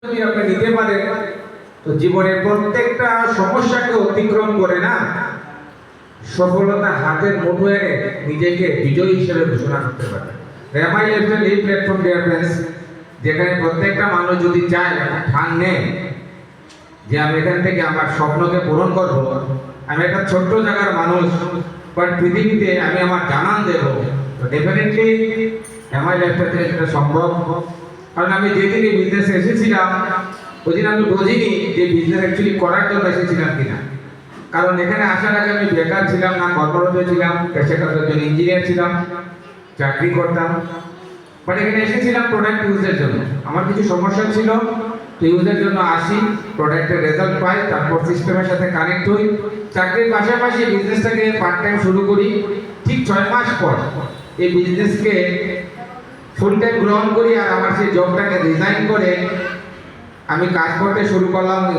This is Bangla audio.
যদি আপনি নিতে পারেন তো জীবনের প্রত্যেকটা সমস্যাকে অতিক্রম করে না সফলতা হাতের মুঠোয় এনে নিজেকে বিজয়ী হিসেবে ঘোষণা করতে পারেন। রেমাই লেফটেল এই প্ল্যাটফর্ম ডিয়ার ফ্রেন্ডস, যেখানে প্রত্যেকটা মানুষ যদি চায় ঠান নেয় যে আমি এখান থেকে আমার স্বপ্নকে পূরণ করব, আমি একটা ছোট্ট জায়গার মানুষ, বাট পৃথিবীতে আমি আমার জানান দেব, তো ডেফিনেটলি রেমাই লেফটেল থেকে সেটা সম্ভব। কারণ আমি যেদিন এই বিজনেসে এসেছিলাম ওই দিন আমি বুঝিনি যে বিজনেস অ্যাকচুয়ালি করার জন্য এসেছিলাম কিনা। কারণ এখানে আসার আগে আমি বেকার ছিলাম না, কর্মরত ছিলাম, পেশাগত একজন ইঞ্জিনিয়ার ছিলাম, চাকরি করতাম। বাট এখানে এসেছিলাম প্রোডাক্ট ইউজের জন্য। আমার কিছু সমস্যা ছিল, তো ইউজের জন্য আসি, প্রোডাক্টের রেজাল্ট পাই, তারপর সিস্টেমের সাথে কানেক্ট হই, চাকরির পাশাপাশি বিজনেসটাকে পার্ট টাইম শুরু করি। ঠিক 6 মাস পর এই বিজনেসকে ফুল টাইম গ্রহণ করি আর আমার সেই জবটাকে রিজাইন করে আমি কাজ করতে শুরু করলাম